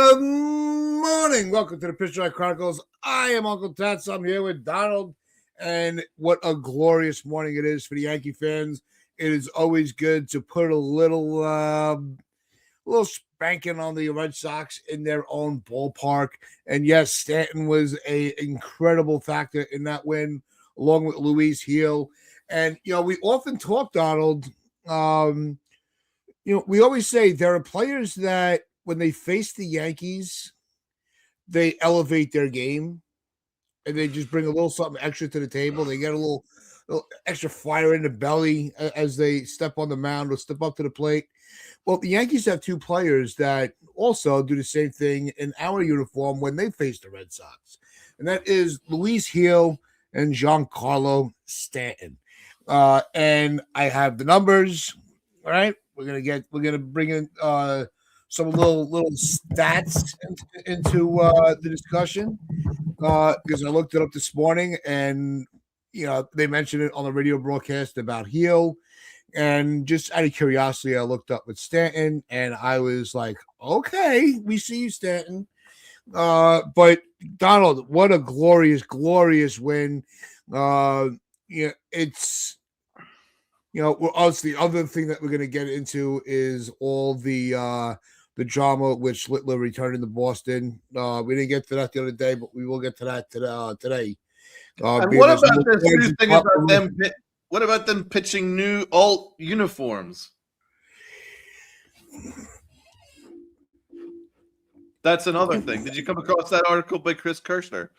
Good morning. Welcome to the Pitch Drive Chronicles. I am Uncle Tats. I'm here with Donald. And what a glorious morning it is for the Yankee fans. It is always good to put a little spanking on the Red Sox in their own ballpark. And yes, Stanton was an incredible factor in that win, along with Luis Gil. And, we often talk, Donald, we always say there are players that when they face the Yankees, they elevate their game and they just bring a little something extra to the table. They get a little extra fire in the belly as they step on the mound or step up to the plate. Well, the Yankees have two players that also do the same thing in our uniform when they face the Red Sox, and that is Luis Gil and Giancarlo Stanton. And I have the numbers. All right, we're gonna bring in some little stats into the discussion because I looked it up this morning, and they mentioned it on the radio broadcast about Gil, and just out of curiosity, I looked up with Stanton, and I was like, okay, we see you, Stanton. But Donald, what a glorious win! It's. The other thing that we're going to get into is all the drama with Schlittler returning to Boston. We didn't get to that the other day, but we will get to that today. And what about this new thing about them? What about them pitching new alt uniforms? That's another thing. Did you come across that article by Chris Kirschner?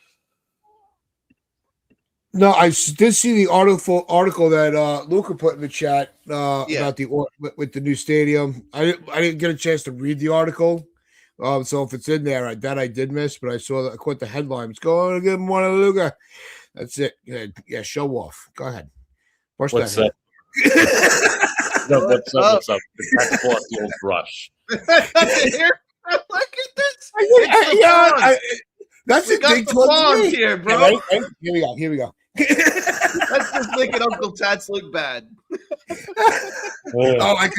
No, I did see the article that Luca put in the chat about with the new stadium. I didn't get a chance to read the article, so if it's in there, that I did miss. But I caught the headline. It's going good morning, Luca. That's it. Yeah, show off. Go ahead. What's up? What's up? That's the old brush. Look at this. That's a big towards here, bro. Yeah, right? Here we go. That's just making Uncle Tats look bad. I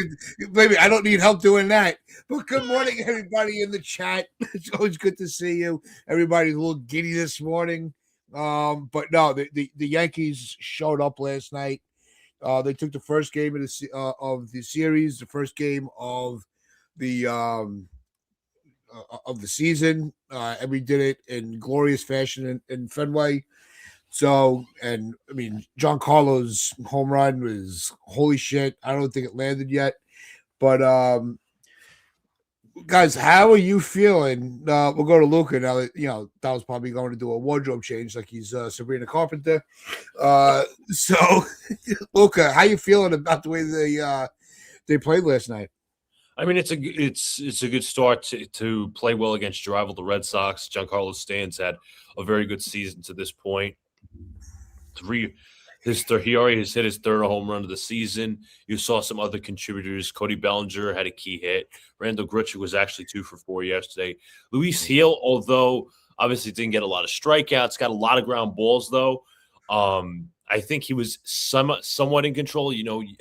don't need help doing that. But good morning, everybody in the chat. It's always good to see you. Everybody's a little giddy this morning. But no, the Yankees showed up last night. They took the first game of the series, the first game of the season, and we did it in glorious fashion in Fenway. So, and I mean, Giancarlo's home run was holy shit. I don't think it landed yet, but guys, how are you feeling? We'll go to Luca now. That that was probably going to do a wardrobe change, like he's Sabrina Carpenter. So, Luca, how you feeling about the way they played last night? I mean, it's a good start to play well against your rival, the Red Sox. Giancarlo Stanton's had a very good season to this point. He already has hit his third home run of the season. You saw some other contributors. Cody Bellinger had a key hit. Randall Grichuk was actually 2 for 4 yesterday. Luis Gil, although obviously didn't get a lot of strikeouts, got a lot of ground balls though. I think he was somewhat in control.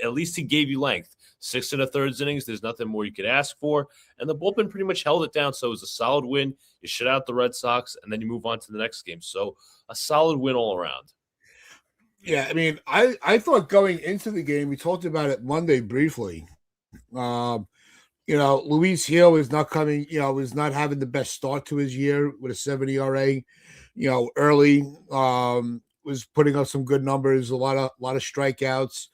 At least he gave you length. 6 1/3 innings. There's nothing more you could ask for. And the bullpen pretty much held it down. So it was a solid win. You shut out the Red Sox, and then you move on to the next game. So a solid win all around. Yeah, I mean, I thought going into the game, we talked about it Monday briefly. Luis Gil is not coming, is not having the best start to his year with a 7 ERA. Early was putting up some good numbers, a lot of strikeouts.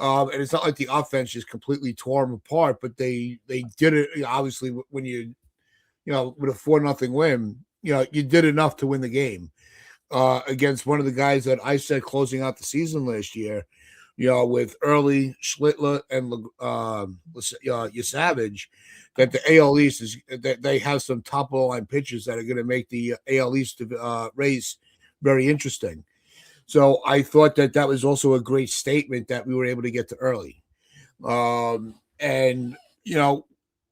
And it's not like the offense just completely tore them apart, but they did it. Obviously, when with a 4-0 win, you did enough to win the game against one of the guys that I said closing out the season last year. With early Schlittler and Yasavage, that the AL East is that they have some top of the line pitchers that are going to make the AL East race very interesting. So I thought that was also a great statement that we were able to get to early. And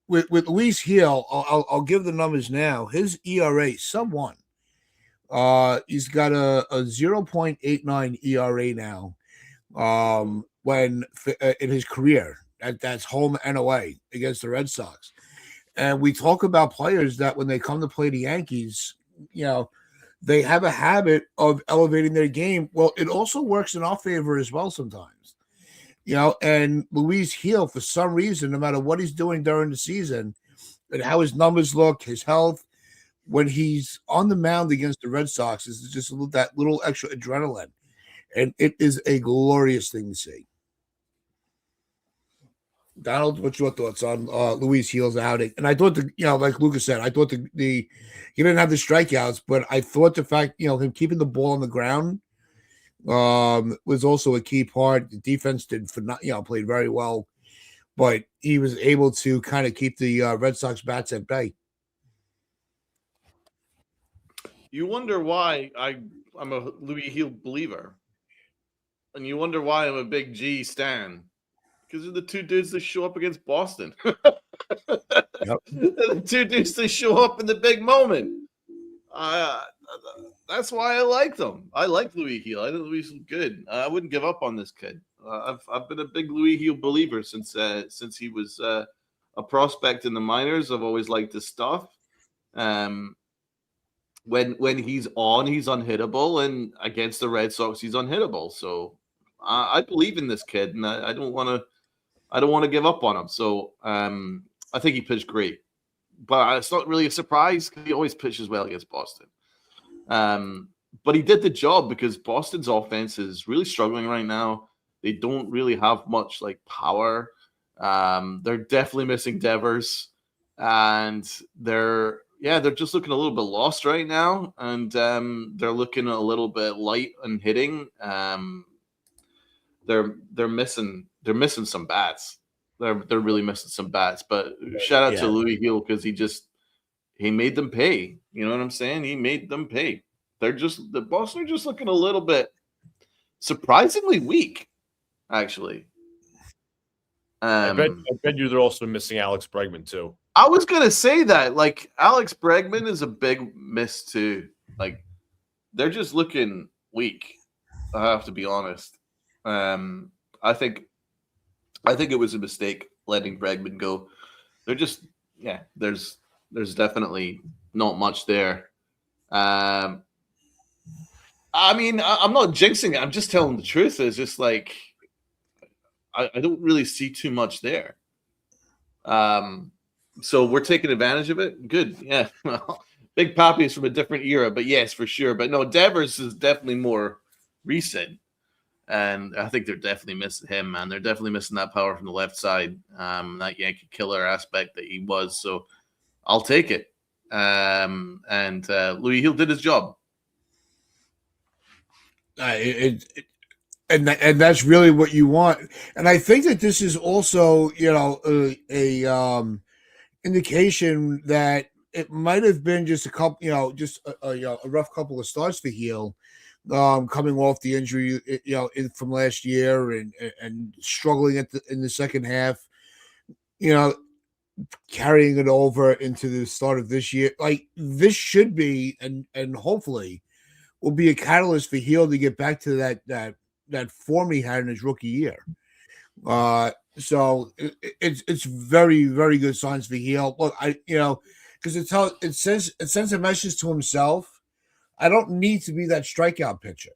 with Luis Gil, I'll give the numbers now. His ERA sub-1. He's got a 0.89 ERA now. When in his career, that's home and away against the Red Sox. And we talk about players that when they come to play the Yankees, they have a habit of elevating their game. Well, it also works in our favor as well sometimes. And Luis Gil, for some reason, no matter what he's doing during the season and how his numbers look, his health, when he's on the mound against the Red Sox, is just that little extra adrenaline. And it is a glorious thing to see. Donald, what's your thoughts on Luis Gil's outing? And I thought, like Lucas said, I thought he didn't have the strikeouts, but I thought the fact, him keeping the ball on the ground was also a key part. The defense played very well, but he was able to kind of keep the Red Sox bats at bay. You wonder why I'm a Louis Gil believer, and you wonder why I'm a big G stan. Because they're the two dudes that show up against Boston. Yep. They're the two dudes that show up in the big moment. That's why I like them. I like Louis Gil. I think Louis is good. I wouldn't give up on this kid. I've been a big Louis Gil believer since he was a prospect in the minors. I've always liked his stuff. When he's on, he's unhittable, and against the Red Sox, he's unhittable. So I believe in this kid, and I don't want to give up on him. So I think he pitched great, but it's not really a surprise because he always pitches well against Boston. But he did the job because Boston's offense is really struggling right now. They don't really have much like power. They're definitely missing Devers, and they're just looking a little bit lost right now, and they're looking a little bit light on hitting. They're missing some bats. They're really missing some bats. But shout out to Louis Gil because he made them pay. You know what I'm saying? He made them pay. The Boston are just looking a little bit surprisingly weak, actually. I bet you they're also missing Alex Bregman too. I was gonna say that, like, Alex Bregman is a big miss too. Like, they're just looking weak. I have to be honest. I think it was a mistake letting Bregman go. They're just, there's definitely not much there. I mean, I'm not jinxing it. I'm just telling the truth. It's just like I don't really see too much there. So we're taking advantage of it. Good, yeah. Well, Big Papi is from a different era, but yes, for sure. But no, Devers is definitely more recent. And I think they're definitely missing him, man. They're definitely missing that power from the left side, that Yankee killer aspect that he was. So I'll take it. And Louis Gil did his job. And that's really what you want. And I think that this is also, a indication that it might have been just a couple, a rough couple of starts for Gil. Coming off the injury, from last year and struggling in the second half, carrying it over into the start of this year. Like, this should be and hopefully will be a catalyst for Gil to get back to that form he had in his rookie year. So it's very, very good signs for Gil. Look, because it sends a message to himself. I don't need to be that strikeout pitcher.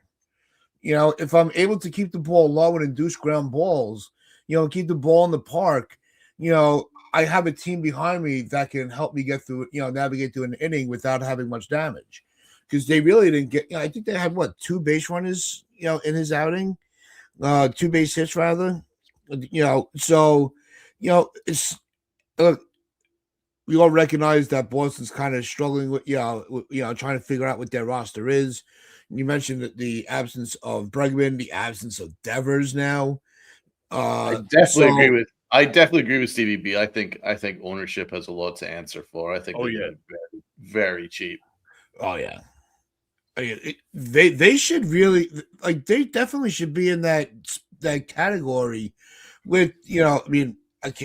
If I'm able to keep the ball low and induce ground balls, keep the ball in the park, I have a team behind me that can help me get through, navigate through an inning without having much damage. Because they really didn't get, I think they had 2 base runners, in his outing, 2 base hits rather, so, it's, look, we all recognize that Boston's kind of struggling with, trying to figure out what their roster is. You mentioned that the absence of Bregman, the absence of Devers now. I definitely agree with Stevie B. I think ownership has a lot to answer for. I think very, very cheap. Oh yeah. They should really, like, they definitely should be in that category with, I mean,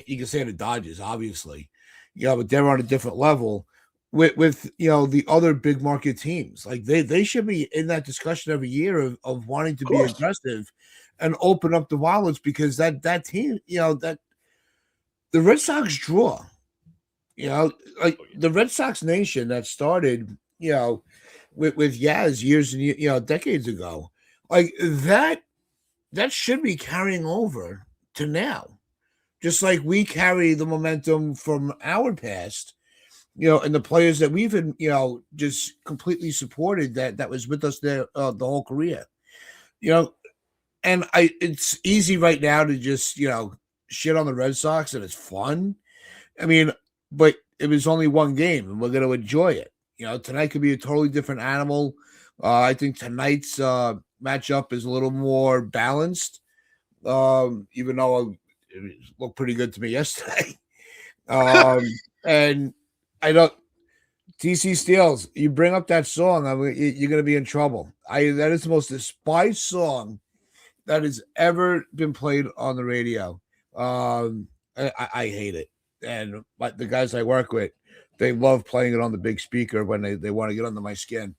you can say the Dodgers, obviously. But they're on a different level with the other big market teams. Like, they should be in that discussion every year of wanting to be aggressive and open up the wallets, because that team, that the Red Sox draw. You know, like the Red Sox nation that started, with Yaz years and decades ago, like that should be carrying over to now, just like we carry the momentum from our past, and the players that we've been, just completely supported that was with us there the whole career, you know, and it's easy right now to just shit on the Red Sox and it's fun. I mean, but it was only one game, and we're going to enjoy it. Tonight could be a totally different animal. I think tonight's matchup is a little more balanced, even though it looked pretty good to me yesterday. And I don't. TC Steels, you bring up that song, you're going to be in trouble. That is the most despised song that has ever been played on the radio. I hate it. And the guys I work with, they love playing it on the big speaker when they want to get under my skin.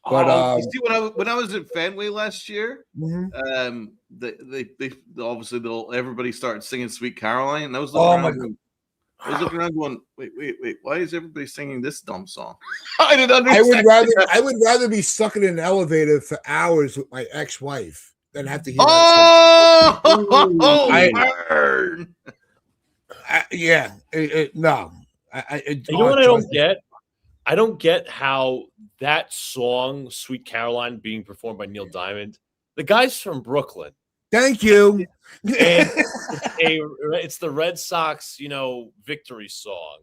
But you see, when I was at Fenway last year, they obviously everybody started singing "Sweet Caroline," and I was looking around going, wait, why is everybody singing this dumb song? I didn't understand. I would rather be stuck in an elevator for hours with my ex-wife than have to hear that song. No. You know what I don't get? I don't get how that song, Sweet Caroline, being performed by Neil Diamond, the guy's from Brooklyn. Thank you. And it's the Red Sox, victory song.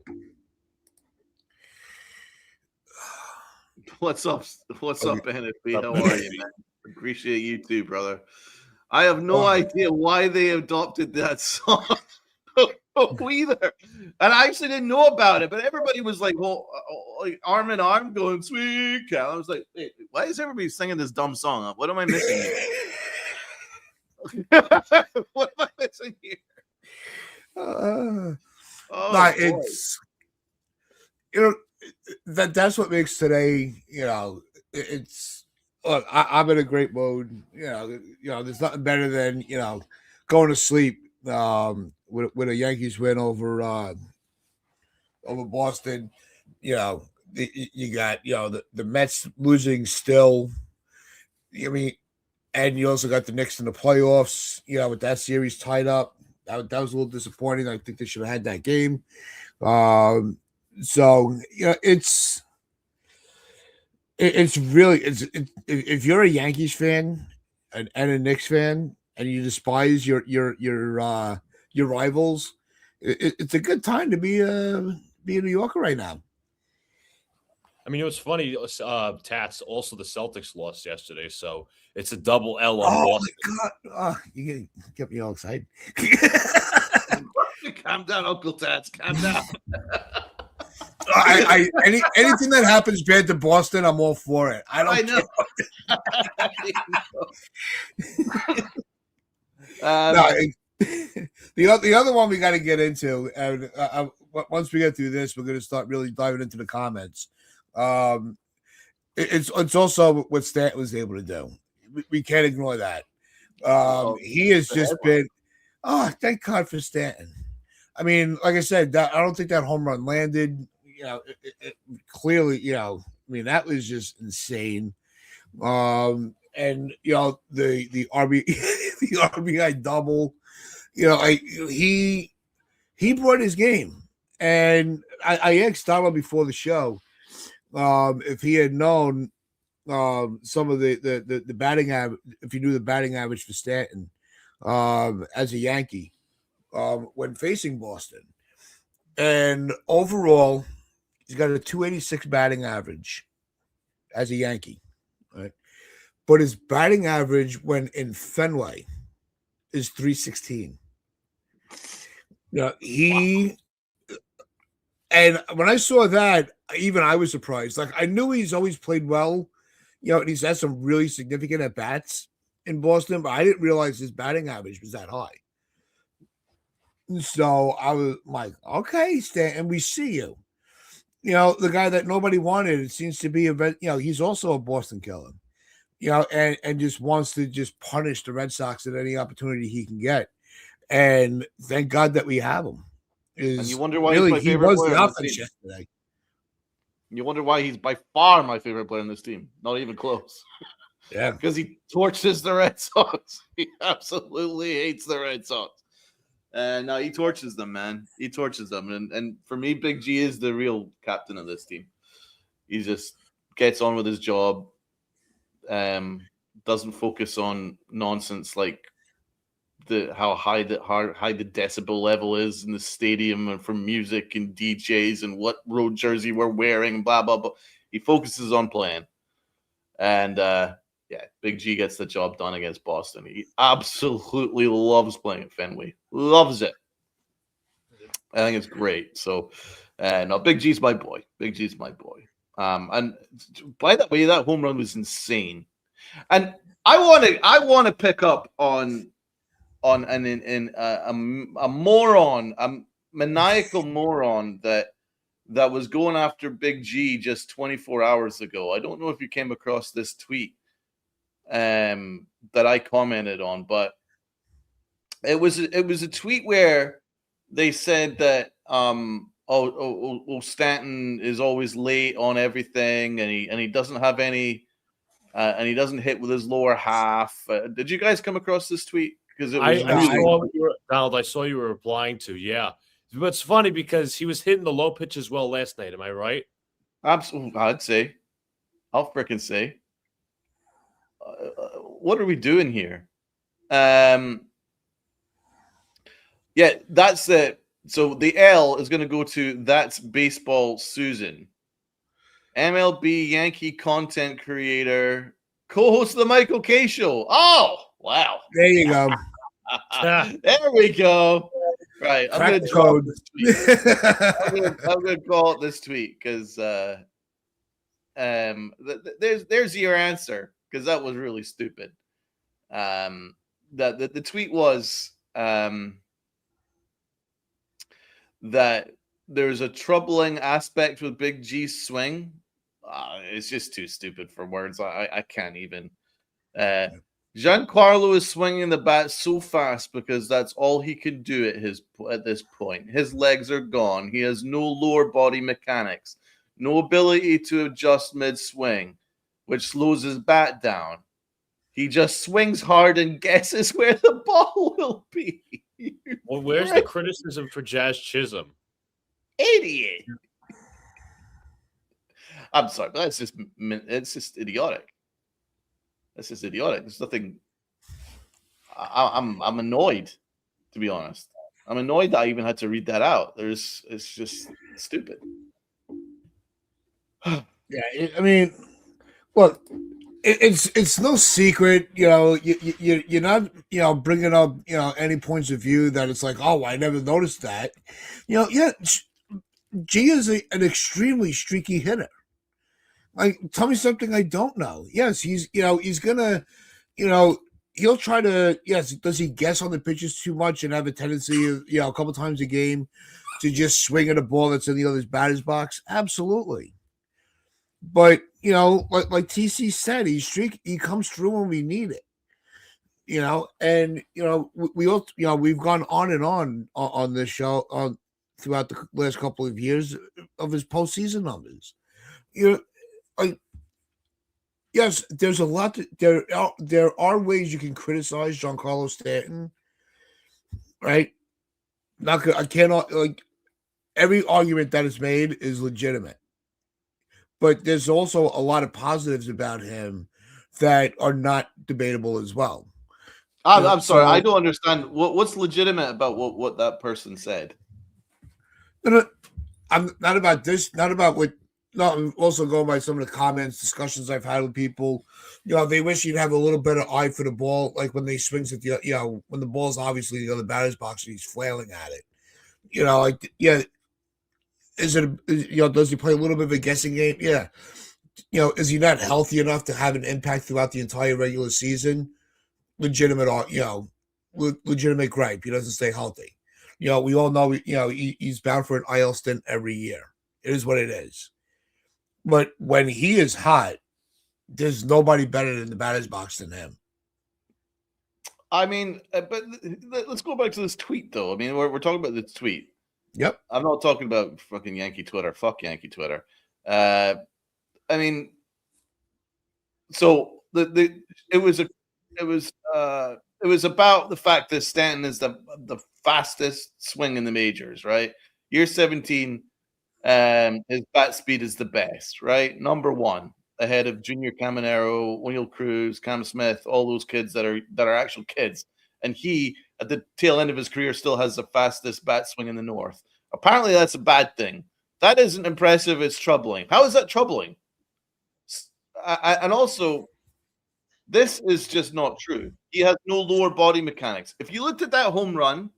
What's up, NFB? How are you, man? Appreciate you too, brother. I have no idea why they adopted that song. Either, and I actually didn't know about it, but everybody was like, like arm in arm going "Sweet Cal." I was like, wait, why is everybody singing this dumb song? What am I missing here? What am I missing here? It's that's what makes today. It's look. I'm in a great mode. There's nothing better than going to sleep. With a Yankees win over Boston, you got the Mets losing still. I mean, and you also got the Knicks in the playoffs. With that series tied up, that was a little disappointing. I think they should have had that game. So it's really if you're a Yankees fan and a Knicks fan and you despise your rivals, it's a good time to be a New Yorker right now. I mean, it was funny. Tats, also the Celtics lost yesterday, so it's a double L on Boston. My God. You get me all excited. Calm down, Uncle Tats. Calm down. Anything that happens bad to Boston, I'm all for it. I know. The other one we got to get into, and once we get through this, we're going to start really diving into the comments. It's also what Stanton was able to do. We can't ignore that. He has just been. Thank God for Stanton. I mean, like I said, I don't think that home run landed. Clearly, I mean, that was just insane. And the RBI double. He brought his game, and I asked Donald before the show if he had known some of the batting average, if he knew the batting average for Stanton as a Yankee when facing Boston, and overall he's got a 286 batting average as a Yankee, right? But his batting average when in Fenway is 316. And when I saw that, even I was surprised. Like, I knew he's always played well, and he's had some really significant at bats in Boston, but I didn't realize his batting average was that high. So I was like, okay, Stan, and we see you. The guy that nobody wanted, it seems to be he's also a Boston killer. And just wants to just punish the Red Sox at any opportunity he can get. And thank God that we have him. And you wonder why he's my he favorite was player the on this offense team. yesterday. You wonder why he's by far my favorite player on this team. Not even close. Yeah. Because he torches the Red Sox. He absolutely hates the Red Sox. And no, he torches them, man. He torches them. And for me, Big G is the real captain of this team. He just gets on with his job. Doesn't focus on nonsense like how high the decibel level is in the stadium and for music and DJs and what road jersey we're wearing and blah blah blah. He focuses on playing, and Big G gets the job done against Boston. He absolutely loves playing at Fenway, loves it. I think it's great. So, no, Big G's my boy. Big G's my boy. And by that way, that home run was insane. And I want to pick up on a moron, a maniacal moron that was going after Big G just 24 hours ago. I don't know if you came across this tweet that I commented on, but it was a tweet where they said that Stanton is always late on everything, and he doesn't have any. And he doesn't hit with his lower half. Did you guys come across this tweet? Because it was Donald, I saw you were replying to. Yeah, but it's funny because he was hitting the low pitch as well last night. Am I right? Absolutely, I'll freaking say. What are we doing here? Yeah, that's it. So the L is going to go to That's Baseball Susan. MLB Yankee content creator, co-host of the Michael K Show. Oh, wow. There you go. There we go. Right. I'm going to drop this tweet. I'm going to call it this tweet because there's your answer, because that was really stupid. The tweet was that there's a troubling aspect with Big G's swing. It's just too stupid for words. I can't even. Giancarlo is swinging the bat so fast because that's all he can do at this point. His legs are gone. He has no lower body mechanics, no ability to adjust mid-swing, which slows his bat down. He just swings hard and guesses where the ball will be. Well, where's the criticism for Jazz Chisholm? Idiot. I'm sorry, but it's just idiotic. That's just idiotic. There's nothing. I'm annoyed, to be honest. I'm annoyed that I even had to read that out. It's just stupid. Yeah, I mean, look, it's no secret, you're not, bringing up, any points of view that it's like, oh, I never noticed that. G is an extremely streaky hitter. Like, tell me something I don't know. Yes, he's gonna, he'll try to, yes, does he guess on the pitches too much and have a tendency, a couple times a game to just swing at a ball that's in the other's batter's box? Absolutely. But, like TC said, he comes through when we need it. And, we all, we've gone on and on this show throughout the last couple of years of his postseason numbers. Yes, there's a lot. There are ways you can criticize Giancarlo Stanton, right? I cannot, like, every argument that is made is legitimate, but there's also a lot of positives about him that are not debatable as well. I'm sorry, I don't understand what's legitimate about what that person said. I'm not about this, not about what. No, I'm also going by some of the comments, discussions I've had with people. They wish you'd have a little better eye for the ball, like when they swings at the, when the ball's obviously the other batter's box and he's flailing at it. Is it, does he play a little bit of a guessing game? Yeah. Is he not healthy enough to have an impact throughout the entire regular season? Legitimate gripe. He doesn't stay healthy. We all know, he's bound for an IL stint every year. It is what it is. But when he is hot, there's nobody better in the batter's box than him. I mean, but let's go back to this tweet, though. I mean, we're talking about this tweet. Yep. I'm not talking about fucking Yankee Twitter. Fuck Yankee Twitter. I mean, so it was about the fact that Stanton is the fastest swing in the majors, right? Year 17, his bat speed is the best, right? Number one, ahead of Junior Caminero, O'Neill Cruz, Cam Smith, all those kids that are actual kids. And he, at the tail end of his career, still has the fastest bat swing in the North. Apparently, that's a bad thing. That isn't impressive. It's troubling. How is that troubling? And also, this is just not true. He has no lower body mechanics. If you looked at that home run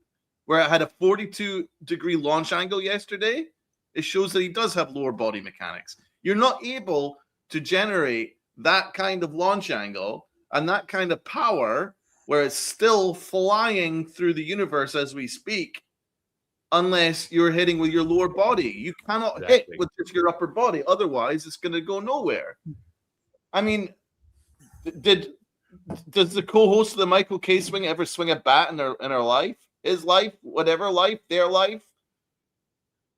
where it had a 42-degree launch angle yesterday, it shows that he does have lower body mechanics. You're not able to generate that kind of launch angle and that kind of power where it's still flying through the universe as we speak unless you're hitting with your lower body. You cannot hit with just your upper body. Otherwise, it's going to go nowhere. I mean, does the co-host of the Michael K Swing ever swing a bat in her life? His life, whatever life, their life?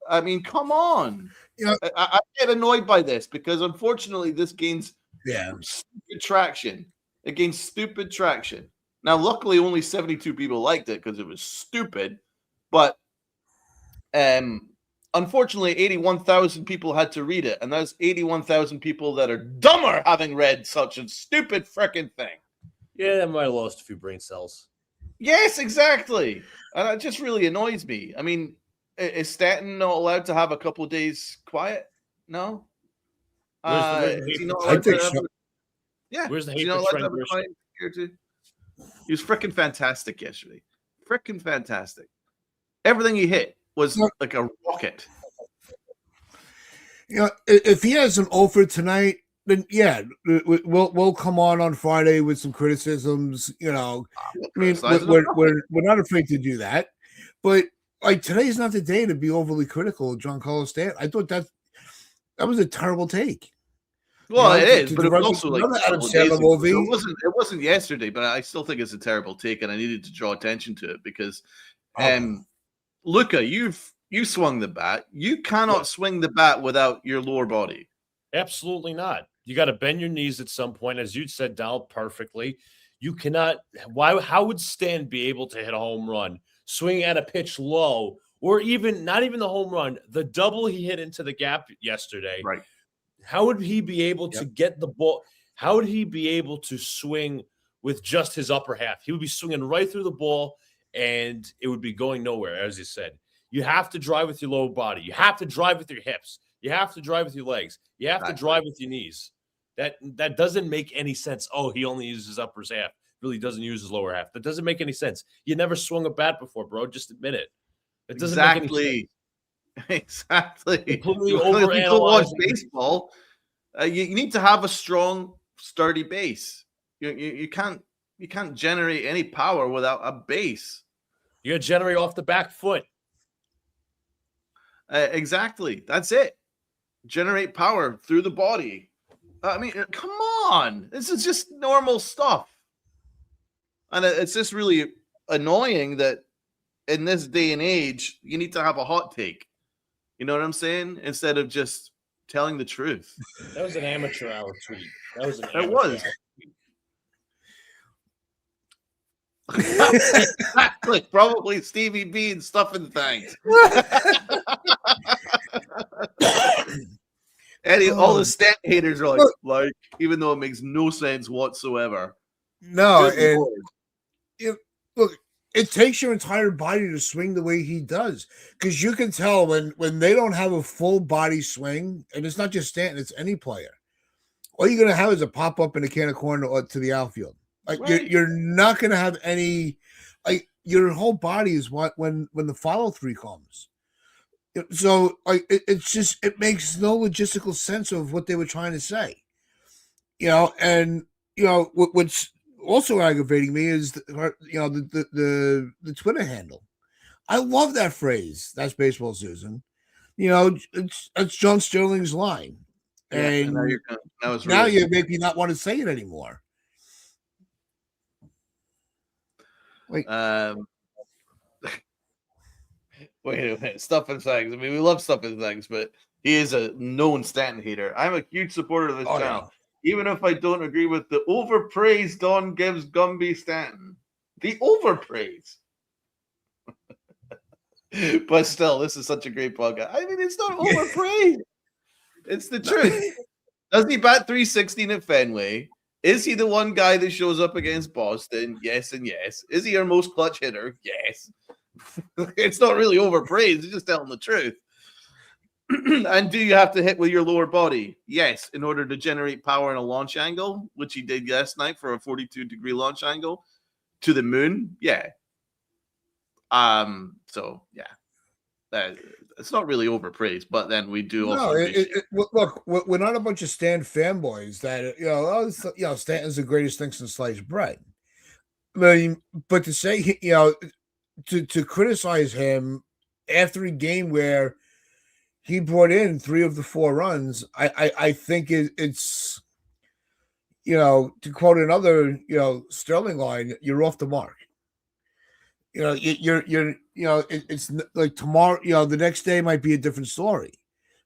I mean, come on. Yeah. I get annoyed by this because unfortunately this gains stupid traction. It gains stupid traction. Now, luckily, only 72 people liked it because it was stupid. But unfortunately, 81,000 people had to read it. And that's 81,000 people that are dumber having read such a stupid freaking thing. Yeah, that might have lost a few brain cells. Yes, exactly. And it just really annoys me. I mean, is Stanton not allowed to have a couple of days quiet? No? Is he not allowed to have yeah. Where's the hate for have a quiet here too? He was freaking fantastic yesterday. Freaking fantastic. Everything he hit was like a rocket. You know, if he has an offer tonight, then yeah, we'll come on Friday with some criticisms. You know, I mean, we're not afraid to do that, but like today's not the day to be overly critical of Giancarlo Stanton. I thought that was a terrible take. Well, it is, but it was also like Adam Sandler movie. It wasn't yesterday, but I still think it's a terrible take, and I needed to draw attention to it because, Luca, you swung the bat. You cannot swing the bat without your lower body. Absolutely not. You got to bend your knees at some point, as you said, Donald, perfectly. You cannot. How would Stan be able to hit a home run, swing at a pitch low, or even not even the home run, the double he hit into the gap yesterday? Right. How would he be able to get the ball? How would he be able to swing with just his upper half? He would be swinging right through the ball, and it would be going nowhere, as you said. You have to drive with your lower body. You have to drive with your hips. You have to drive with your legs. You have to drive with your knees. That doesn't make any sense. Oh, he only uses his upper half. Really doesn't use his lower half. That doesn't make any sense. You never swung a bat before, bro. Just admit it. It doesn't make any sense. Exactly. Completely overanalyzing. Watch baseball. You need to have a strong, sturdy base. You can't generate any power without a base. You got to generate off the back foot. Exactly. That's it. Generate power through the body. I mean, come on. This is just normal stuff. And it's just really annoying that in this day and age, you need to have a hot take. You know what I'm saying? Instead of just telling the truth. That was an amateur hour tweet. It was. Exactly. Probably Stevie B and stuffing things. Eddie, all the stat haters are like, even though it makes no sense whatsoever. No, and look, it takes your entire body to swing the way he does, because you can tell when they don't have a full body swing, and it's not just Stanton, it's any player. All you're gonna have is a pop up in a can of corn or to the outfield. Like you're not gonna have any. Like your whole body is when the follow through comes. So it's just it makes no logistical sense of what they were trying to say. You know, and you know what's also aggravating me is the Twitter handle. I love that phrase. That's baseball, Susan. You know, it's John Sterling's line, and now you make me not want to say it anymore. Like, Wait a minute, stuff and things. I mean, we love stuff and things, but he is a known Stanton hater. I'm a huge supporter of this channel, even if I don't agree with the overpraise Don gives Gumby Stanton. The overpraise. But still, this is such a great podcast. I mean, it's not overpraise. It's the truth. Does he bat 316 at Fenway? Is he the one guy that shows up against Boston? Yes and yes. Is he our most clutch hitter? Yes. It's not really overpraised. It's just telling the truth. And do you have to hit with your lower body? Yes, in order to generate power in a launch angle, which he did last night for a 42-degree launch angle to the moon. Yeah. So yeah, it's not really overpraised, but then we do also. Look, we're not a bunch of Stan fanboys that Stanton's the greatest thing since sliced bread. I mean, but to say to criticize him after a game where he brought in 3 of the 4 runs, I think it's to quote another Sterling line, you're off the mark. It's like tomorrow, the next day might be a different story,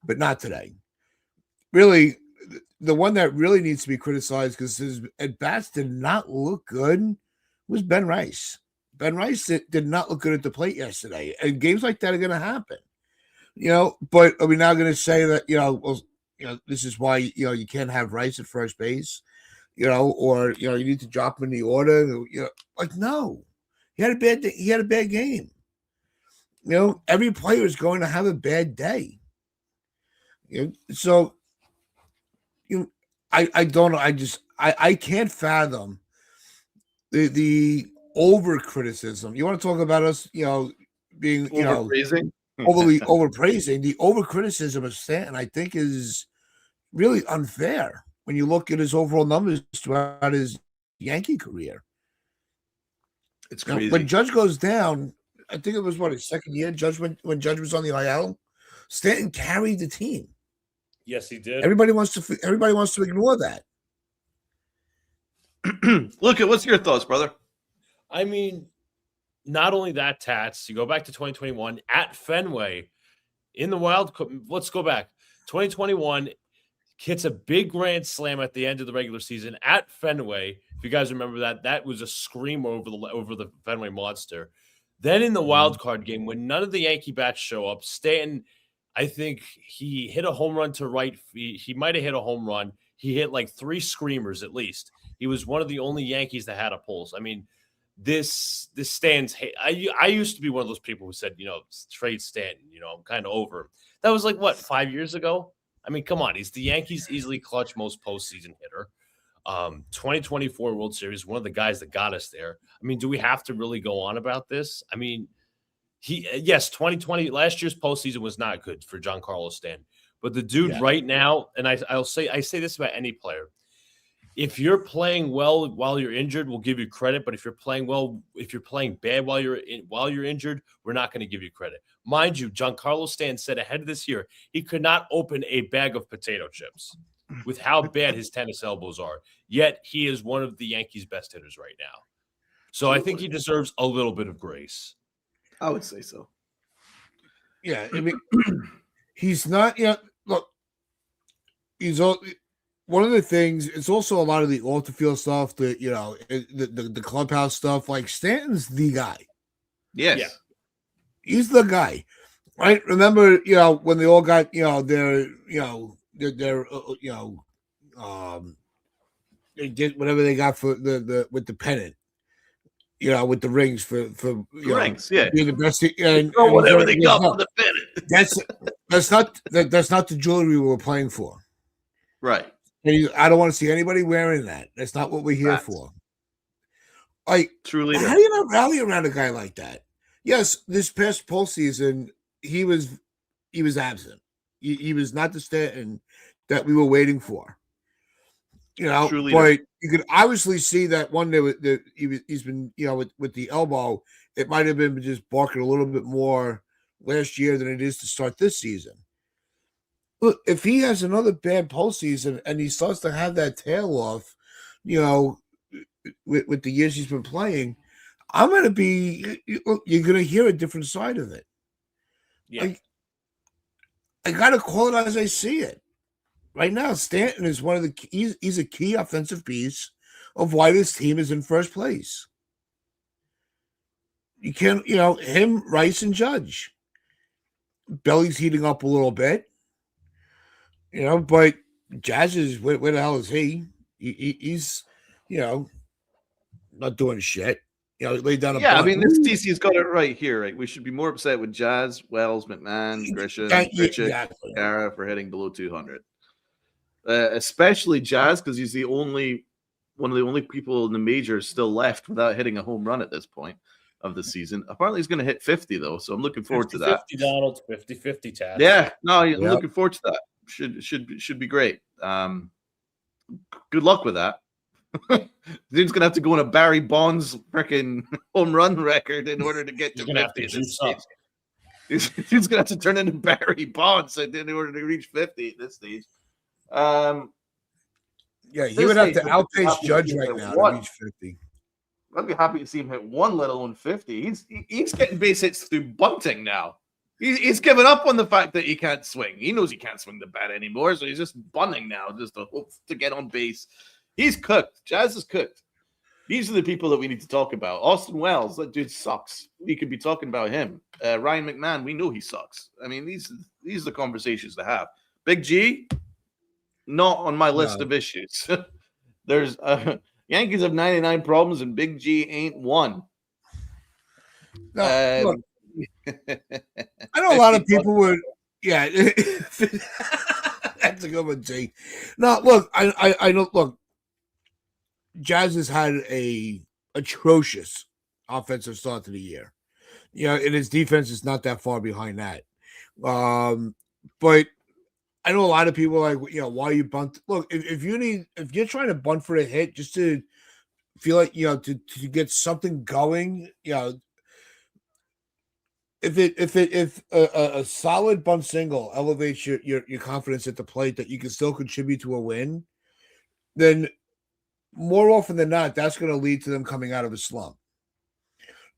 but not today. Really, the one that really needs to be criticized because his at-bats did not look good was Ben Rice. Ben Rice did not look good at the plate yesterday, and games like that are going to happen. But are we now going to say that this is why you can't have Rice at first base, or you need to drop him in the order? No, he had a bad day. He had a bad game. Every player is going to have a bad day. So I don't know. I can't fathom the over criticism. You want to talk about us, being overpraising? Overly overpraising. The over criticism of Stanton, I think, is really unfair when you look at his overall numbers throughout his Yankee career. It's crazy. When Judge goes down, I think it was his second year. When Judge was on the IL, Stanton carried the team. Yes, he did. Everybody wants to ignore that. Look, what's your thoughts, brother? I mean, not only that, Tats, you go back to 2021 at Fenway in the wild. Let's go back. 2021 hits a big grand slam at the end of the regular season at Fenway. If you guys remember that was a scream over the Fenway Monster. Then in the wild card game, when none of the Yankee bats show up, Stanton, I think he hit a home run to right. He might have hit a home run. He hit like 3 screamers at least. He was one of the only Yankees that had a pulse. I mean, this Stan's. I used to be one of those people who said, trade Stanton. I'm kind of over him. That was like 5 years ago. I mean, come on. He's the Yankees' easily clutch most postseason hitter. 2024 World Series, one of the guys that got us there. I mean, do we have to really go on about this? I mean, 2020 last year's postseason was not good for Giancarlo Stanton, but the dude right now, and I say this about any player. If you're playing well while you're injured, we'll give you credit. But if you're playing well, if you're playing bad while you're injured, we're not going to give you credit. Mind you, Giancarlo Stanton said ahead of this year he could not open a bag of potato chips with how bad his tennis elbows are. Yet he is one of the Yankees' best hitters right now. So I think he deserves a little bit of grace. I would say so. Yeah, I mean, he's not. Look, he's all. One of the things, it's also a lot of the off the field stuff, the clubhouse stuff. Like Stanton's the guy. Yes. Yeah. He's the guy. Right? Remember, when they all got, they did whatever they got for with the pennant. With the rings for rings, being the best. Whatever they got for the pennant. That's not the jewelry we were playing for. Right. And I don't want to see anybody wearing that. That's not what we're here for. Like, truly, how do you not rally around a guy like that? Yes, this past postseason, he was absent. He was not the Stanton that we were waiting for. Truly, but you could obviously see that one day he's been, with the elbow, it might have been just barking a little bit more last year than it is to start this season. Look, if he has another bad postseason and he starts to have that tail off, with the years he's been playing, you're going to hear a different side of it. Yeah. I gotta call it as I see it. Right now, Stanton is one of the he's a key offensive piece of why this team is in first place. You can't, him, Rice, and Judge. Belly's heating up a little bit, but Jazz is where the hell is he? He's, not doing shit. Laid down a Yeah, I bunt. mean, this TC's got it right here. Right, we should be more upset with Jazz, Wells, McMahon, Grisham, Richard, exactly. Gara for hitting below 200. Especially Jazz, because he's one of the only people in the majors still left without hitting a home run at this point of the season. Apparently, he's going to hit 50 though, so I'm looking forward to that. 50 Donald, 50-50 Tats. Yeah, no, I'm looking forward to that. Should be great. Good luck with that. Dude's gonna have to go on a Barry Bonds freaking home run record in order to get to 50 at this stage. Dude's gonna have to turn into Barry Bonds in order to reach 50 at this stage. Yeah, he would have to outpace Judge right now to reach 50. I'd be happy to see him hit one, let alone 50. He's getting base hits through bunting now. He's given up on the fact that he can't swing. He knows he can't swing the bat anymore, so he's just bunting now just to hope to get on base. He's cooked. Jazz is cooked. These are the people that we need to talk about. Austin Wells, that dude sucks. We could be talking about him. Ryan McMahon, we know he sucks. I mean, these are the conversations to have. Big G, not on my list of issues. There's Yankees have 99 problems and Big G ain't one. No, look, I know a lot of people would, yeah. That's a good one, G. No, look, I know. Look, Jazz has had a atrocious offensive start to the year. And his defense is not that far behind that. But I know a lot of people are like, why you bunt? Look, if you're trying to bunt for a hit just to feel like, to get something going, if a solid bunt single elevates your confidence at the plate that you can still contribute to a win, then more often than not, that's going to lead to them coming out of a slump.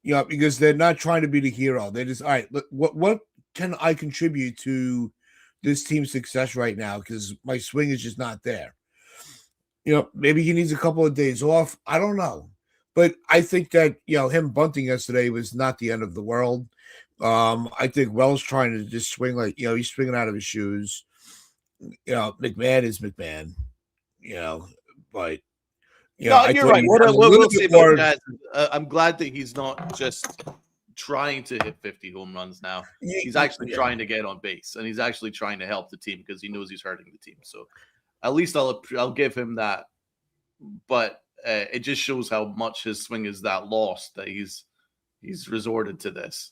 Because they're not trying to be the hero. They just, all right, look, what can I contribute to this team's success right now? Because my swing is just not there. Maybe he needs a couple of days off. I don't know. But I think that, him bunting yesterday was not the end of the world. I think Wells trying to just swing like, he's swinging out of his shoes. McMahon is McMahon, but no, you're right. We'll see about that. I'm glad that he's not just trying to hit 50 home runs now. He's actually trying to get on base, and he's actually trying to help the team because he knows he's hurting the team. So at least I'll give him that. But it just shows how much his swing is that lost that he's resorted to this,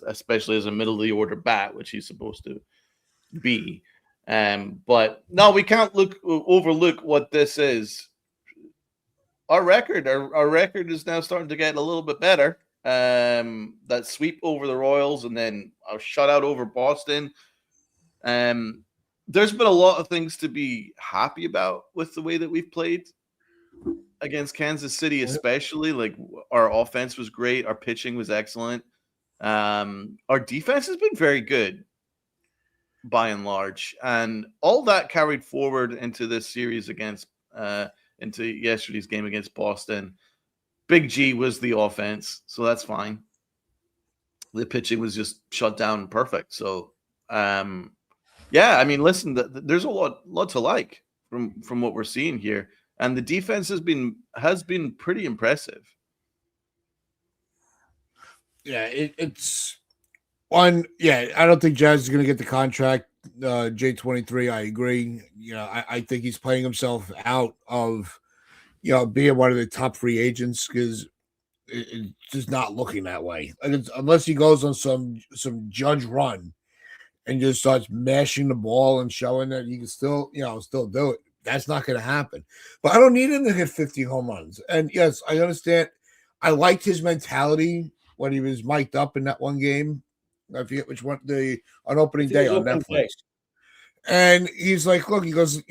especially as a middle of the order bat, which he's supposed to be. But no, we can't overlook what this is. Our record is now starting to get a little bit better. That sweep over the Royals and then a shutout over Boston. There's been a lot of things to be happy about with the way that we've played against Kansas City, especially. Like, our offense was great. Our pitching was excellent. Our defense has been very good by and large. And all that carried forward into this series into yesterday's game against Boston. Big G was the offense, so that's fine. The pitching was just shut down perfect. So, yeah, I mean, listen, there's a lot to like from what we're seeing here, and the defense has been pretty impressive. Yeah, it's one. Yeah, I don't think Jazz is going to get the contract. J23, I agree. I think he's playing himself out of being one of the top free agents because it's just not looking that way. Unless he goes on some Judge run and just starts mashing the ball and showing that he can still do it. That's not going to happen. But I don't need him to hit 50 home runs. And yes, I understand. I liked his mentality when he was mic'd up in that one game. I forget which one, on opening day on Netflix. And he's like, look, he goes,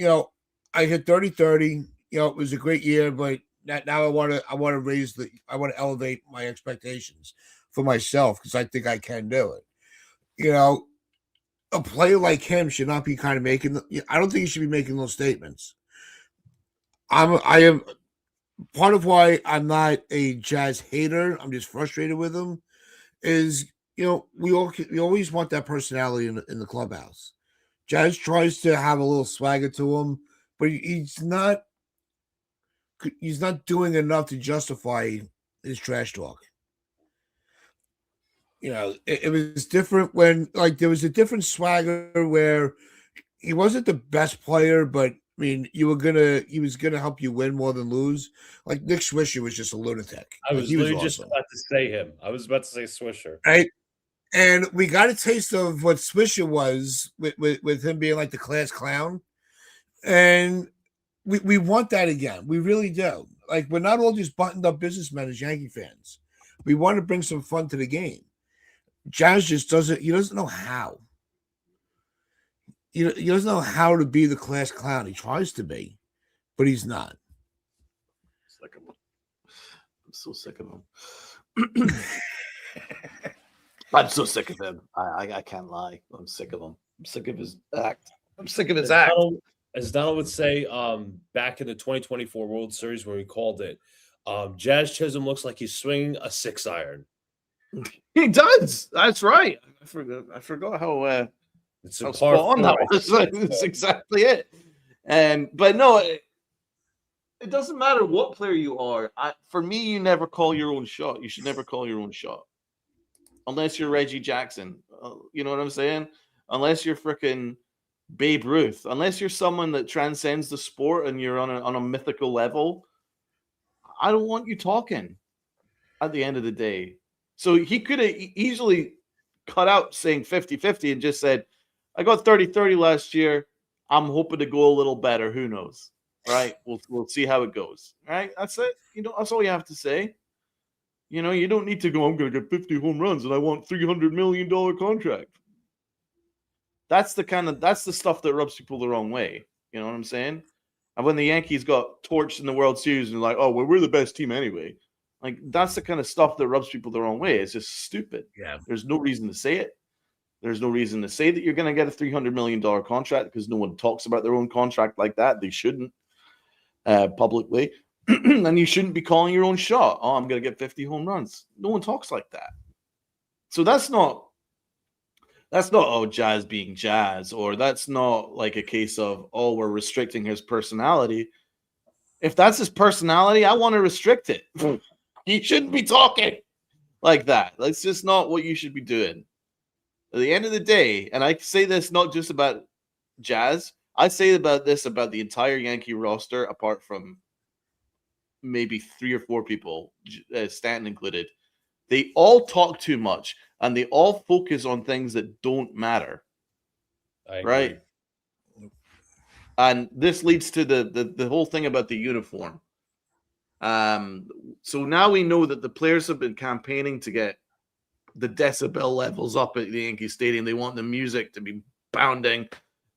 I hit 30-30. It was a great year, but now I want to elevate my expectations for myself because I think I can do it. You know, a player like him should not be kind of making. I don't think he should be making those statements. I am part of why I'm not a Jazz hater. I'm just frustrated with him. Is we always want that personality in the clubhouse. Jazz tries to have a little swagger to him, but he's not doing enough to justify his trash talk. It was different when there was a different swagger where he wasn't the best player, but I mean, he was gonna help you win more than lose. Like Nick Swisher was just a lunatic. I was He was literally just awesome. about to say him. I was about to say Swisher. Right? And we got a taste of what Swisher was with him being like the class clown. And we want that again. We really do. Like, we're not all just buttoned up businessmen as Yankee fans. We want to bring some fun to the game. Jazz just doesn't know how. He doesn't know how to be the class clown. He tries to be, but he's not. Sick of him. I'm so sick of him. I'm so sick of him. I can't lie. I'm sick of him. I'm sick of his act. I'm sick of his act. As Donald would say, back in the 2024 World Series when we called it, Jazz Chisholm looks like he's swinging a 6-iron. He does. That's right. I forgot how It's how spot on that was. That's exactly it. But no, it doesn't matter what player you are. For me, you never call your own shot. You should never call your own shot. Unless you're Reggie Jackson. You know what I'm saying? Unless you're freaking Babe Ruth. Unless you're someone that transcends the sport and you're on a mythical level, I don't want you talking at the end of the day. So he could have easily cut out saying 50-50 and just said, I got 30-30 last year. I'm hoping to go a little better. Who knows? Right? We'll see how it goes. Right? That's it. That's all you have to say. You don't need to go, I'm going to get 50 home runs and I want $300 million contract. That's the stuff that rubs people the wrong way. You know what I'm saying? And when the Yankees got torched in the World Series and like, oh, well, we're the best team anyway. Like, that's the kind of stuff that rubs people the wrong way. It's just stupid. Yeah. There's no reason to say it. There's no reason to say that you're going to get a $300 million contract because no one talks about their own contract like that. They shouldn't publicly. And you shouldn't be calling your own shot. Oh, I'm going to get 50 home runs. No one talks like that. So that's not Jazz being Jazz, or that's not like a case of, oh, we're restricting his personality. If that's his personality, I want to restrict it. He shouldn't be talking like that. That's just not what you should be doing. At the end of the day, and I say this not just about Jazz, I say about the entire Yankee roster, apart from maybe 3 or 4 people, Stanton included. They all talk too much, and they all focus on things that don't matter. Right? And this leads to the whole thing about the uniform. So now we know that the players have been campaigning to get the decibel levels up at the Yankee Stadium. They want the music to be pounding.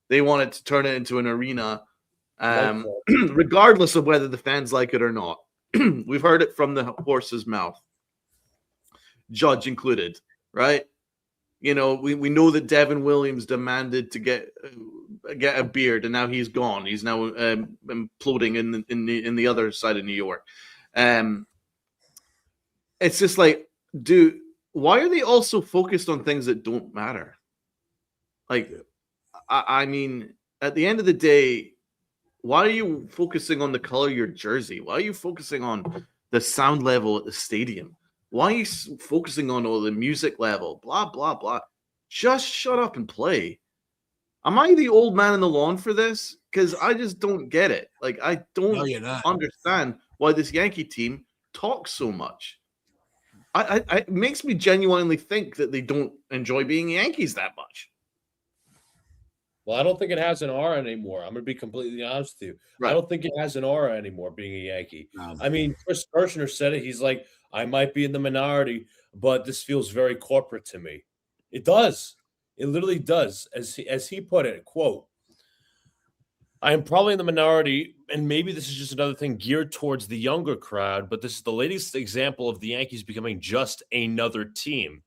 They want it to turn it into an arena, regardless of whether the fans like it or not. We've heard it from the horse's mouth, Judge included, right? We know that Devin Williams demanded to get a beard, and now he's gone. He's now imploding in the other side of New York. It's just like, dude, why are they all so focused on things that don't matter? Like, I mean, at the end of the day, why are you focusing on the color of your jersey? Why are you focusing on the sound level at the stadium? Why are you focusing on all the music level? Blah, blah, blah. Just shut up and play. Am I the old man in the lawn for this? Because I just don't get it. Like, I don't understand why this Yankee team talks so much. It makes me genuinely think that they don't enjoy being Yankees that much. Well, I don't think it has an aura anymore. I'm going to be completely honest with you. Right. I don't think it has an aura anymore being a Yankee. I mean, Chris Kirshner said it. He's like, I might be in the minority, but this feels very corporate to me. It does. It literally does. As he put it, quote, I am probably in the minority, and maybe this is just another thing geared towards the younger crowd, but this is the latest example of the Yankees becoming just another team.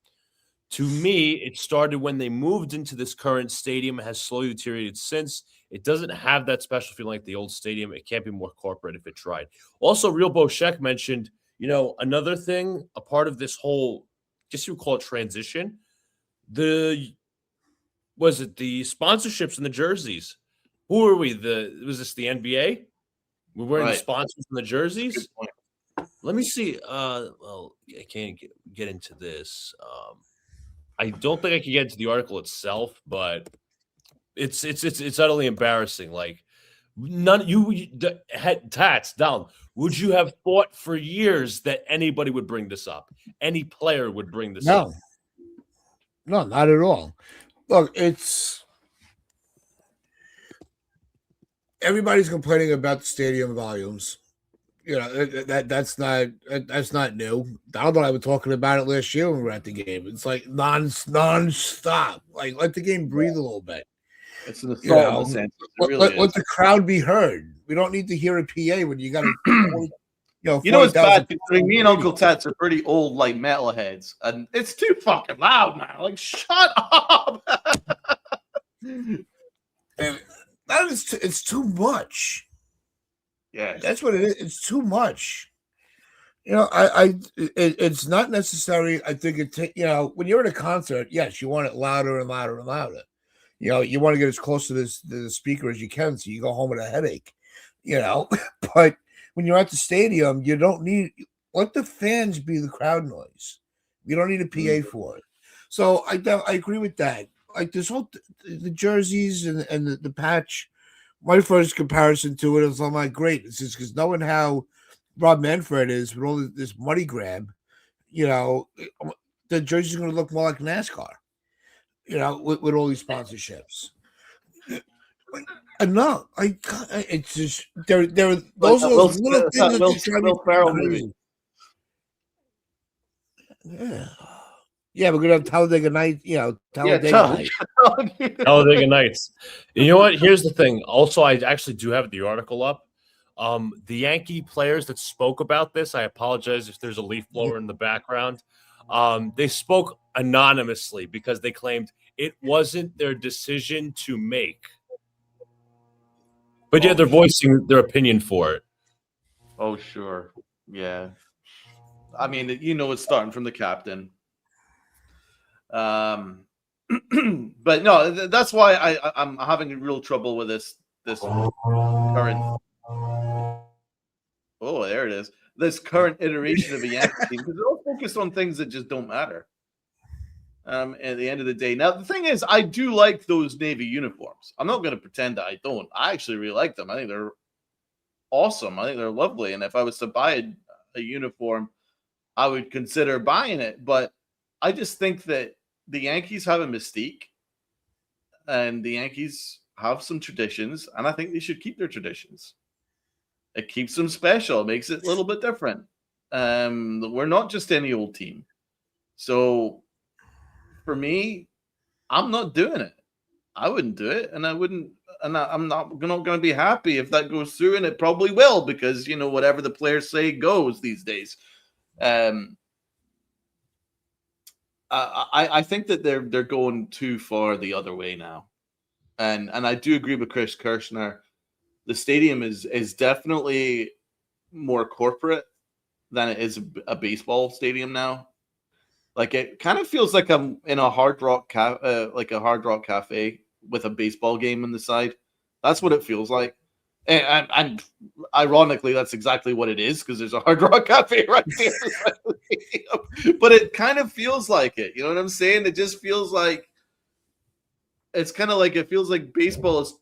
To me, it started when they moved into this current stadium. It has slowly deteriorated since. It doesn't have that special feeling like the old stadium. It can't be more corporate if it tried. Also, Real Boshek mentioned, another thing, a part of this whole, guess you would call it transition, the sponsorships and the jerseys. Who are we? Was this the NBA? We're wearing the sponsors and the jerseys. Let me see. Well, I can't get into this. I don't think I can get into the article itself, but it's utterly embarrassing. Like you had Tats down. Would you have thought for years that anybody would bring this up? Any player would bring this up? No, not at all. Look, everybody's complaining about the stadium volumes. That's not new. Donald and I were talking about it last year when we were at the game. It's like non-stop. Like, let the game breathe a little bit. It's an assault. Let the crowd be heard. We don't need to hear a PA when you got to. It's bad considering me and Uncle Tats are pretty old, like metalheads, and it's too fucking loud, man. Like, shut up. And it's too much. Yeah, that's what it is. It's too much. It's not necessary. I think when you're at a concert, yes, you want it louder and louder and louder. You want to get as close to the speaker as you can, so you go home with a headache. But when you're at the stadium, you don't let the fans be the crowd noise. You don't need a PA for it. So I agree with that. Like this whole the jerseys and the patch. My first comparison to it is, I'm like, great. It's just because knowing how Rob Manfred is with all this money grab, the jersey's going to look more like NASCAR, with all these sponsorships. No, it's just those are those little things that try to. Yeah, we're gonna have Talladega Nights. Talladega Nights. You know what? Here's the thing. Also, I actually do have the article up. The Yankee players that spoke about this, I apologize if there's a leaf blower in the background. They spoke anonymously because they claimed it wasn't their decision to make. But they're voicing their opinion for it. Oh, sure. Yeah. I mean, it's starting from the captain. But no, that's why I'm having real trouble with this current. Oh, there it is. This current iteration of a Yankees team, because they're all focused on things that just don't matter. At the end of the day, now the thing is, I do like those Navy uniforms. I'm not going to pretend that I don't. I actually really like them. I think they're awesome. I think they're lovely. And if I was to buy a uniform, I would consider buying it. But I just think that the Yankees have a mystique, and the Yankees have some traditions, and I think they should keep their traditions. It keeps them special. It makes it a little bit different. We're not just any old team. So for me, I'm not doing it. I wouldn't do it, and I wouldn't, and I'm not going to be happy if that goes through, and it probably will, because whatever the players say goes these days. I think that they're going too far the other way now, and I do agree with Chris Kirshner. The stadium is definitely more corporate than it is a baseball stadium now. Like, it kind of feels like I'm in a Hard Rock cafe with a baseball game on the side. That's what it feels like. And ironically, that's exactly what it is, because there's a Hard Rock cafe right there. But it kind of feels like it. You know what I'm saying? It just feels like it's kind of like it feels like baseball is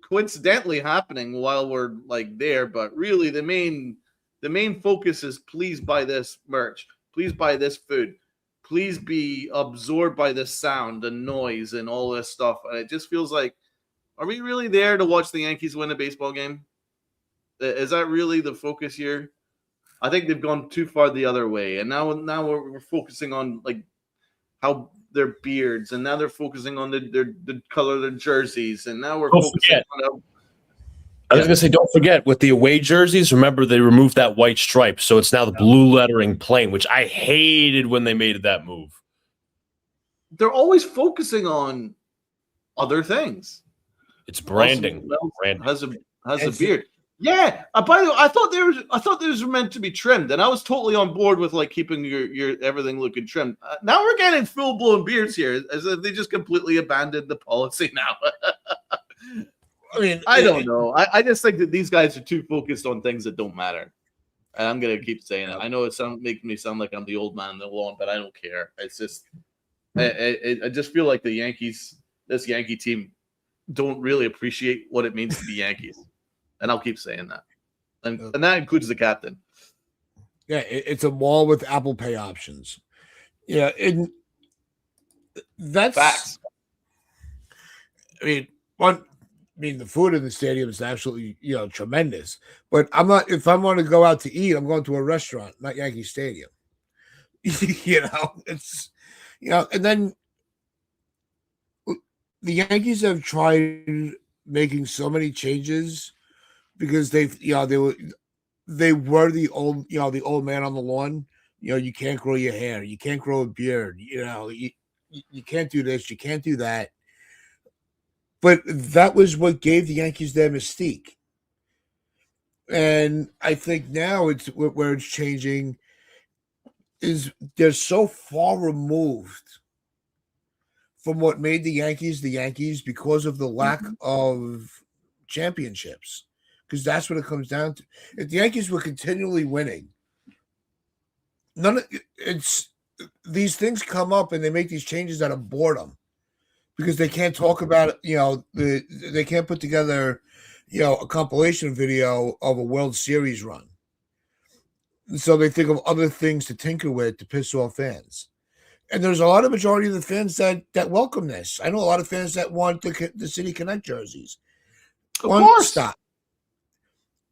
coincidentally happening while we're like there, but really the main focus is, please buy this merch, please buy this food, please be absorbed by the sound and noise and all this stuff. And it just feels like, are we really there to watch the Yankees win a baseball game? Is that really the focus here? I think they've gone too far the other way, and now we're focusing on like how their beards, and now they're focusing on the color of their jerseys, and now we're focusing on. I was going to say, don't forget, with the away jerseys, remember they removed that white stripe, so it's now the blue lettering plain, which I hated when they made that move. they're always focusing on other things. It's branding. Branding. Has a beard. Yeah. By the way, I thought those were meant to be trimmed, and I was totally on board with like keeping your everything looking trimmed. Now we're getting full blown beards here, as if they just completely abandoned the policy now. I mean, I don't know. I just think that these guys are too focused on things that don't matter. And I'm gonna keep saying it. I know it making me sound like I'm the old man in the lawn, but I don't care. It's just I just feel like this Yankee team, don't really appreciate what it means to be Yankees. And I'll keep saying that. And that includes the captain. Yeah, it's a mall with Apple Pay options. Yeah, that's facts. I mean, the food in the stadium is absolutely, tremendous. But if I want to go out to eat, I'm going to a restaurant, not Yankee Stadium. It's, and then the Yankees have tried making so many changes because they were the old man on the lawn. You can't grow your hair, you can't grow a beard, you can't do this, you can't do that. But that was what gave the Yankees their mystique. And I think now it's where it's changing is they're so far removed from what made the Yankees because of the lack of championships. Because that's what it comes down to. If the Yankees were continually winning, these things come up and they make these changes out of boredom. Because they can't talk about it, they can't put together, a compilation video of a World Series run. And so they think of other things to tinker with to piss off fans. And there's a lot of majority of the fans that welcome this. I know a lot of fans that want the City Connect jerseys. Of course. Stop.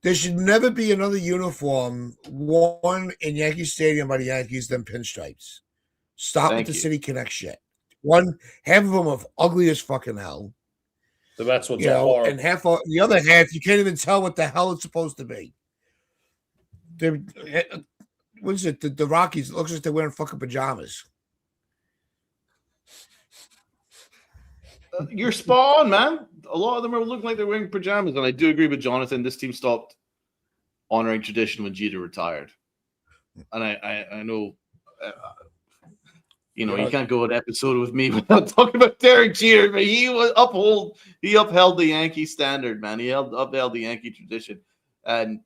There should never be another uniform worn in Yankee Stadium by the Yankees than pinstripes. Stop with the City Connect shit. Half of them are ugly as fucking hell. So that's what's horrible. And the other half, you can't even tell what the hell it's supposed to be. What is it? The Rockies, it looks like they're wearing fucking pajamas. You're spot on, man. A lot of them are looking like they're wearing pajamas, and I do agree with Jonathan. This team stopped honoring tradition when Jeter retired, and I know. You can't go an episode with me without talking about Derek Jeter, but he upheld the Yankee standard, man. He upheld the Yankee tradition, and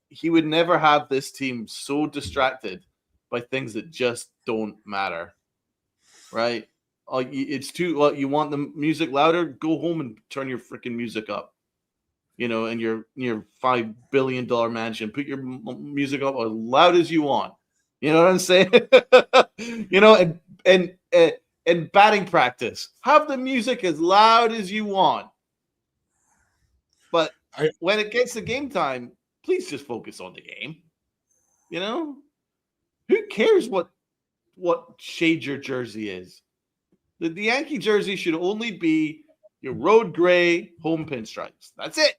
he would never have this team so distracted by things that just don't matter, right? It's too. Well, you want the music louder? Go home and turn your freaking music up. In your $5 billion mansion, put your music up as loud as you want. You know what I'm saying? And batting practice, have the music as loud as you want. But when it gets to game time, please just focus on the game. Who cares what shade your jersey is? The Yankee jersey should only be your road gray home pinstripes. That's it.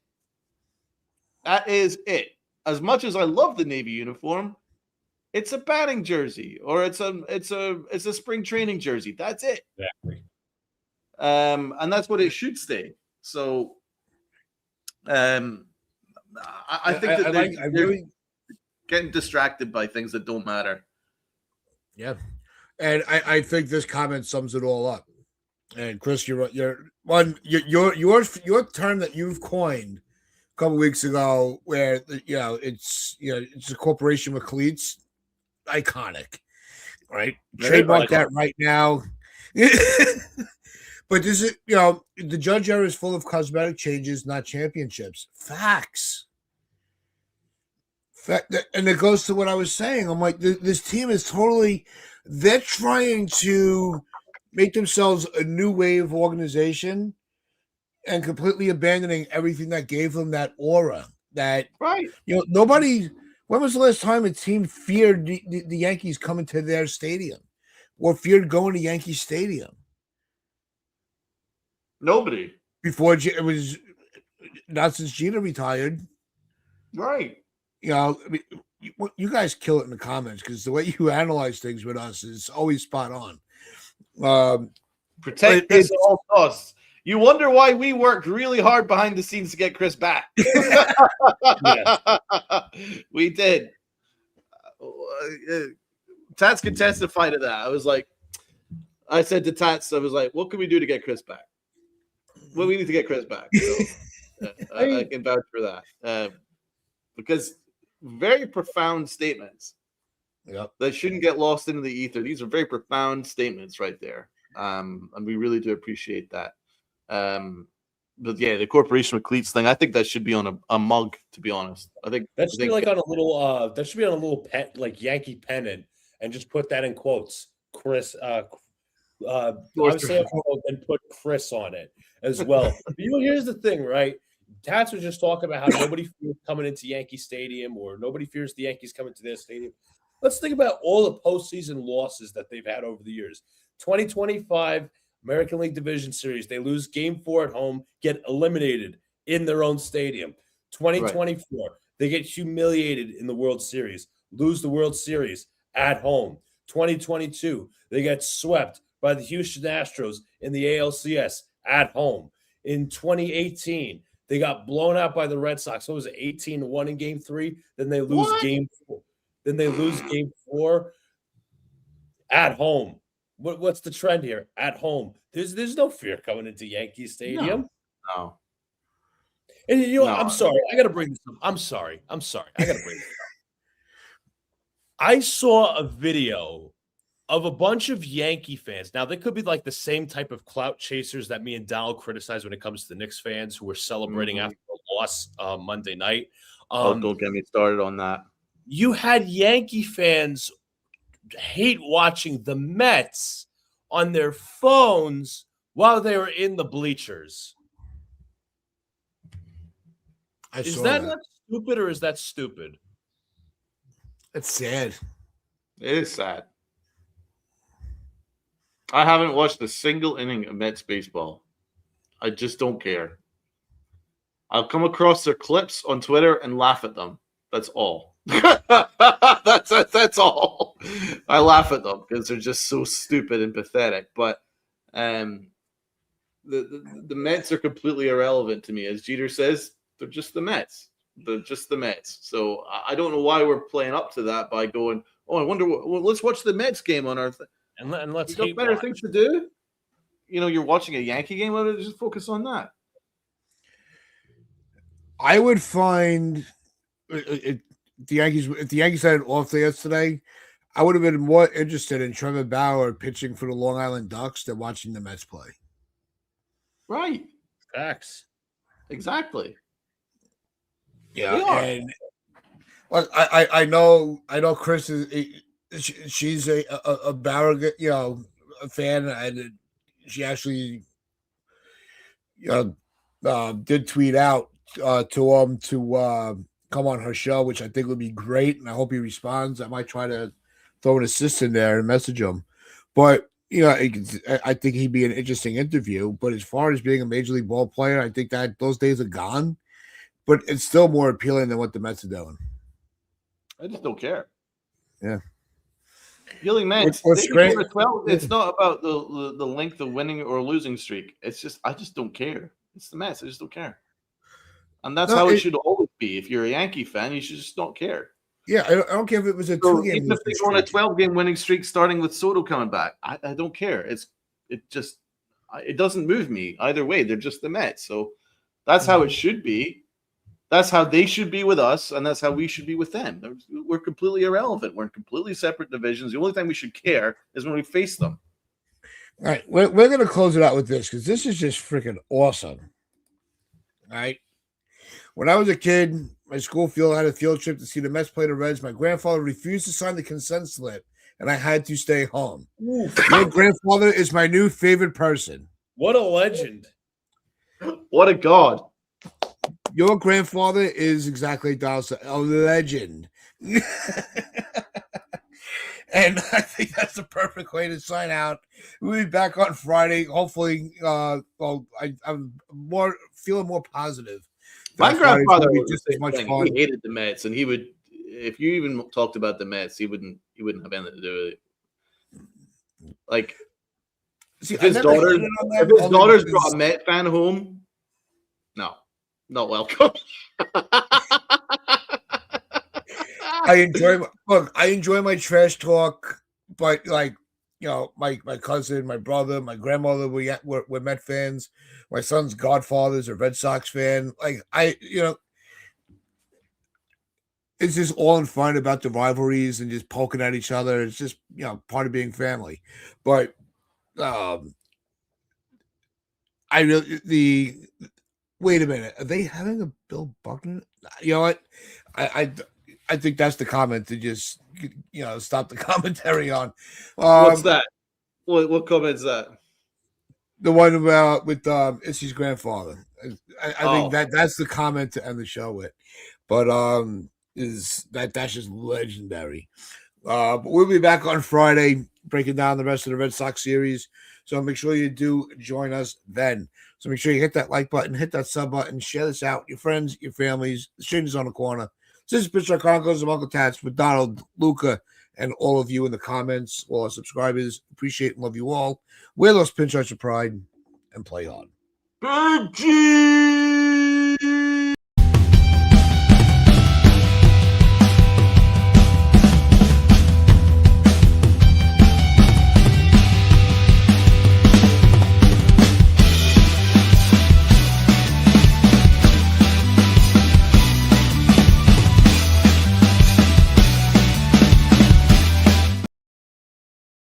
That is it. As much as I love the Navy uniform, it's a batting jersey or it's a spring training jersey. That's it. Exactly. And that's what it should stay. So, I think that they're getting distracted by things that don't matter. Yeah, and I think this comment sums it all up. And Chris, your term that you've coined a couple weeks ago, where it's a corporation with cleats. Iconic, right? Trademark that right now. But this is, the Judge era is full of cosmetic changes, not championships. Facts. And it goes to what I was saying. I'm like, this team is they're trying to make themselves a new wave organization and completely abandoning everything that gave them that aura. That, right. Nobody. When was the last time a team feared the Yankees coming to their stadium or feared going to Yankee Stadium? Nobody. Before it was not since Jeter retired. Right. You guys kill it in the comments because the way you analyze things with us is always spot on. Protect Chris at all costs. You wonder why we worked really hard behind the scenes to get Chris back. We did. Tats can testify to that. I said to Tats, I was like, what can we do to get Chris back? Well, we need to get Chris back. So, I can vouch for that. Because very profound statements that shouldn't get lost into the ether. These are very profound statements right there. And we really do appreciate that. But yeah, the corporation with cleats thing, I think that should be on a mug, to be honest. I think that should be like on a little that should be on a little pen, like Yankee pennant, and just put that in quotes. Chris I would say a quote and put Chris on it as well. But, here's the thing, right? Tats was just talking about how nobody fears coming into Yankee Stadium, or nobody fears the Yankees coming to their stadium. Let's think about all the postseason losses that they've had over the years. 2025 American League Division Series, they lose Game 4 at home, get eliminated in their own stadium. 2024, they get humiliated in the World Series, lose the World Series at home. 2022, they get swept by the Houston Astros in the ALCS at home. In 2018, they got blown out by the Red Sox. What was it, 18-1 in Game 3? Then they lose Game 4. Then they lose Game 4 at home. What's the trend here? At home. There's no fear coming into Yankee Stadium. No. And I'm sorry. I got to bring this up. I'm sorry. I got to bring this up. I saw a video of a bunch of Yankee fans. Now, they could be like the same type of clout chasers that me and Donald criticize when it comes to the Knicks fans who were celebrating after a loss Monday night. Don't get me started on that. You had Yankee fans hate watching the Mets on their phones while they were in the bleachers. Is that not stupid, or is that stupid? It's sad. It is sad. I haven't watched a single inning of Mets baseball. I just don't care. I'll come across their clips on Twitter and laugh at them. That's all. That's all. I laugh at them because they're just so stupid and pathetic. But the Mets are completely irrelevant to me. As Jeter says, they're just the Mets. They're just the Mets. So I don't know why we're playing up to that by going, I wonder let's watch the Mets game on our thing. And let's got better things to do. You're watching a Yankee game. Why don't you just focus on that? I would find if the Yankees had an off day yesterday, I would have been more interested in Trevor Bauer pitching for the Long Island Ducks than watching the Mets play. Right. Facts. Exactly. Yeah. And well, I know Chris is she's a Bauer, a fan, and she actually did tweet out to him to come on her show, which I think would be great, and I hope he responds. I might try to throw an assist in there and message him, but I think he'd be an interesting interview. But as far as being a major league ball player, I think that those days are gone. But it's still more appealing than what the Mets are doing. I just don't care. Yeah. Really, Mets. What's great? It's not about the length of winning or losing streak. It's just I just don't care. It's the Mets. I just don't care. And that's how it should always be. If you're a Yankee fan, you should just not care. Yeah, I don't care if it was a 2-game. Even if they go on a 12-game winning streak, starting with Soto coming back, I don't care. It doesn't move me either way. They're just the Mets, so that's how it should be. That's how they should be with us, and that's how we should be with them. We're completely irrelevant. We're in completely separate divisions. The only time we should care is when we face them. All right, we're going to close it out with this because this is just freaking awesome. All right. When I was a kid, my school had a field trip to see the Mets play the Reds. My grandfather refused to sign the consent slip, and I had to stay home. My grandfather is my new favorite person. What a legend. What a god. Your grandfather is exactly a legend. And I think that's the perfect way to sign out. We'll be back on Friday. Hopefully, I'm feeling more positive. My grandfather was just as much fun. He hated the Mets, and he would, if you even talked about the Mets, he wouldn't have anything to do with it. Like, See, If I his never daughter, hated on them if his only daughter's because- brought a Met fan home, no, not welcome. I enjoy my trash talk, but like my cousin, my brother, my grandmother were Met fans. My son's godfather's a Red Sox fan. Like it's just all in fun about the rivalries and just poking at each other. It's just part of being family. But I really wait a minute. Are they having a Bill Buckner? You know what? I think that's the comment to just stop the commentary on. What's that? What comment's that? The one about with Issy's grandfather. I think Oh. that's the comment to end the show with. But that's just legendary. But we'll be back on Friday breaking down the rest of the Red Sox series. So make sure you do join us then. So make sure you hit that like button, hit that sub button, share this out with your friends, your families. The strangers on the corner. This is Pitcher Chronicles of Uncle Tats with Donald, Luca, and all of you in the comments, all our subscribers. Appreciate and love you all. Wear those pinstripes of pride and play on. Big G!